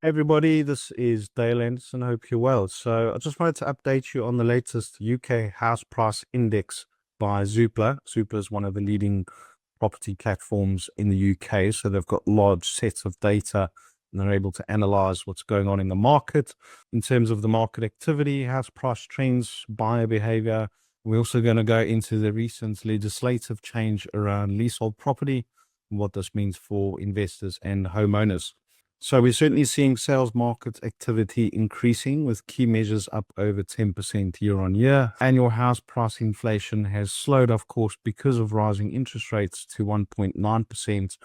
Everybody, this is Dale Anderson. I hope you're well. So, I just wanted to update you on the latest UK house price index by Zoopla. Zoopla is one of the leading property platforms in the UK. So, they've got large sets of data and they're able to analyze what's going on in the market in terms of the market activity, house price trends, buyer behavior. We're also going to go into the recent legislative change around leasehold property and what this means for investors and homeowners. So we're certainly seeing sales market activity increasing with key measures up over 10% year on year. Annual house price inflation has slowed, of course, because of rising interest rates to 1.9%,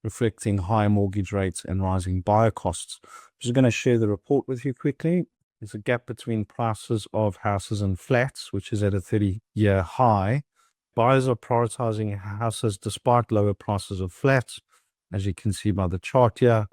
reflecting higher mortgage rates and rising buyer costs. I'm just going to share the report with you quickly. There's a gap between prices of houses and flats, which is at a 30-year high. Buyers are prioritizing houses despite lower prices of flats, as you can see by the chart here.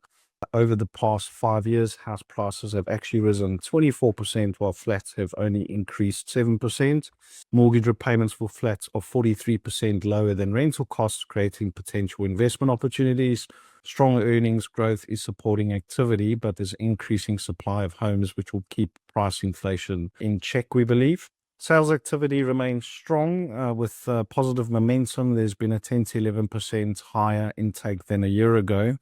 Over the past 5 years, house prices have actually risen 24%, while flats have only increased 7%. Mortgage repayments for flats are 43% lower than rental costs, creating potential investment opportunities. Strong earnings growth is supporting activity, but there's increasing supply of homes, which will keep price inflation in check, we believe. Sales activity remains strong with positive momentum. There's been a 10 to 11% higher intake than a year ago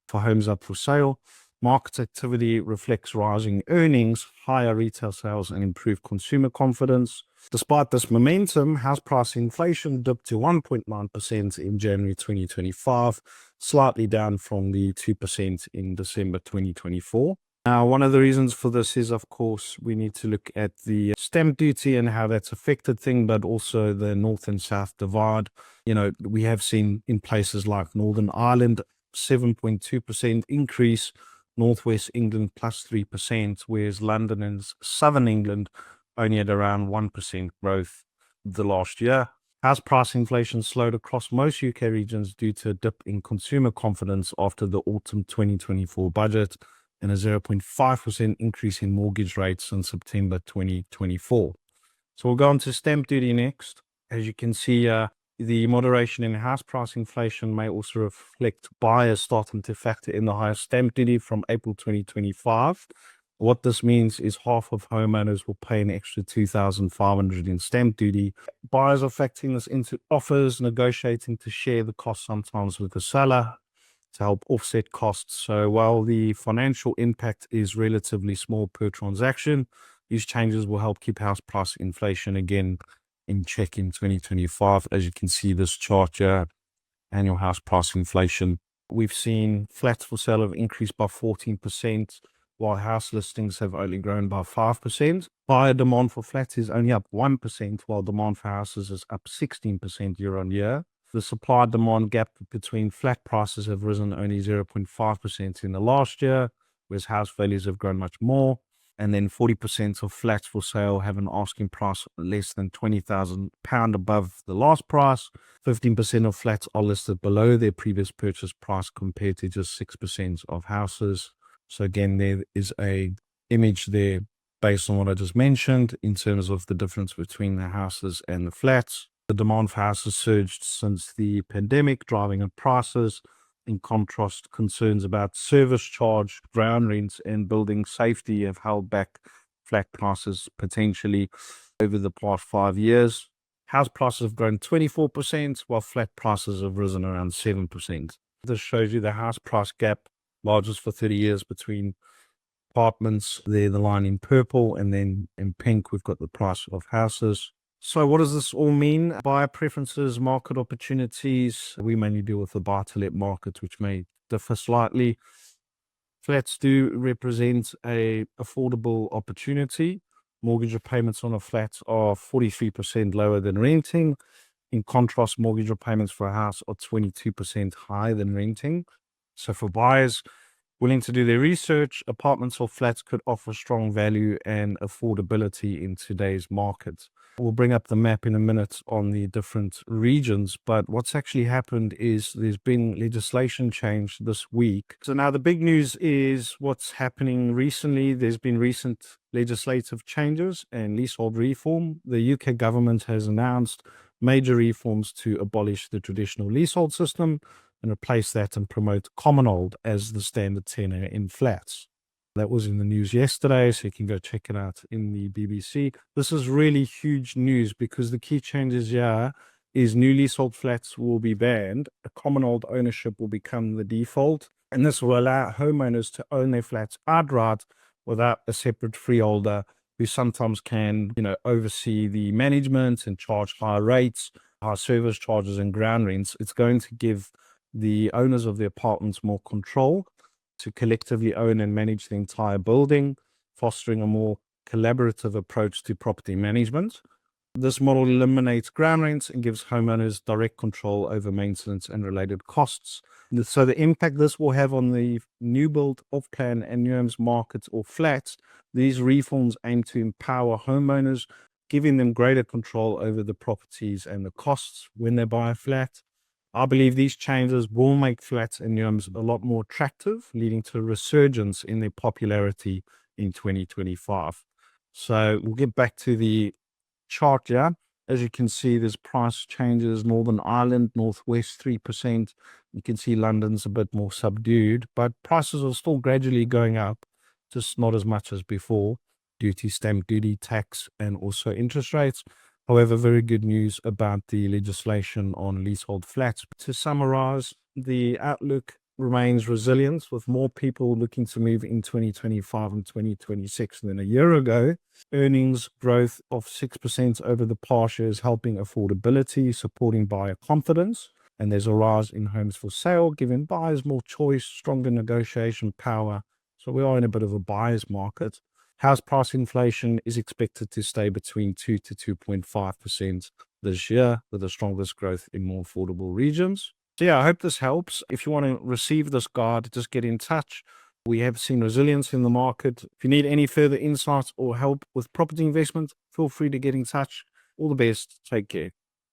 for homes up for sale. Market activity reflects rising earnings, higher retail sales, and improved consumer confidence. Despite this momentum, house price inflation dipped to 1.9% in January 2025, slightly down from the 2% in December 2024. Now, one of the reasons for this is, of course, we need to look at the stamp duty and how that's affected things, but also the north and south divide. We have seen in places like Northern Ireland 7.2% increase, Northwest England plus 3%, whereas London and Southern England only at around 1% growth the last year. House price inflation slowed across most UK regions due to a dip in consumer confidence after the autumn 2024 budget and a 0.5% increase in mortgage rates in September 2024. So we'll go on to stamp duty next. As you can see, the moderation in house price inflation may also reflect buyers starting to factor in the higher stamp duty from April 2025. What this means is half of homeowners will pay an extra $2,500 in stamp duty. Buyers are factoring this into offers, negotiating to share the cost sometimes with the seller to help offset costs. So while the financial impact is relatively small per transaction, these changes will help keep house price inflation again in check in 2025. As you can see this chart here, annual house price inflation. We've seen flats for sale have increased by 14%, while house listings have only grown by 5%. Buyer demand for flats is only up 1%, while demand for houses is up 16% year on year. The supply-demand gap between flat prices have risen only 0.5% in the last year, whereas house values have grown much more. And then 40% of flats for sale have an asking price less than £20,000 above the last price. 15% of flats are listed below their previous purchase price compared to just 6% of houses. So again, there is a image there based on what I just mentioned in terms of the difference between the houses and the flats. The demand for houses surged since the pandemic, driving up prices. In contrast, concerns about service charge, ground rents, and building safety have held back flat prices potentially over the past 5 years. House prices have grown 24%, while flat prices have risen around 7%. This shows you the house price gap, largest for 30 years between apartments. There, the line in purple, and then in pink, we've got the price of houses. So what does this all mean? Buyer preferences, market opportunities. We mainly deal with the buy-to-let market, which may differ slightly. Flats do represent a affordable opportunity. Mortgage repayments on a flat are 43% lower than renting. In contrast, mortgage repayments for a house are 22% higher than renting. So for buyers willing to do their research, apartments or flats could offer strong value and affordability in today's market. We'll bring up the map in a minute on the different regions, but what's actually happened is there's been legislation change this week. So now the big news is what's happening recently. There's been recent legislative changes and leasehold reform. The UK government has announced major reforms to abolish the traditional leasehold system and replace that and promote commonhold as the standard tenure in flats. That was in the news yesterday, so you can go check it out in the BBC. This is really huge news because the key changes here is newly sold flats will be banned. A common old ownership will become the default, and this will allow homeowners to own their flats outright without a separate freeholder who sometimes can, oversee the management and charge higher rates, higher service charges and ground rents. It's going to give the owners of the apartments more control to collectively own and manage the entire building, fostering a more collaborative approach to property management. This model eliminates ground rents and gives homeowners direct control over maintenance and related costs. So the impact this will have on the new build, off-plan and new homes markets or flats, these reforms aim to empower homeowners, giving them greater control over the properties and the costs when they buy a flat. I believe these changes will make flats and new homes a lot more attractive, leading to a resurgence in their popularity in 2025. So we'll get back to the chart here. As you can see, there's price changes. Northern Ireland, Northwest 3%. You can see London's a bit more subdued, but prices are still gradually going up, just not as much as before, due to stamp duty, tax, and also interest rates. However, very good news about the legislation on leasehold flats. To summarize, the outlook remains resilient, with more people looking to move in 2025 and 2026 than a year ago. Earnings growth of 6% over the past year is helping affordability, supporting buyer confidence. And there's a rise in homes for sale, giving buyers more choice, stronger negotiation power. So we are in a bit of a buyer's market. House price inflation is expected to stay between 2 to 2.5% this year, with the strongest growth in more affordable regions. So yeah, I hope this helps. If you want to receive this guide, just get in touch. We have seen resilience in the market. If you need any further insights or help with property investment, feel free to get in touch. All the best. Take care.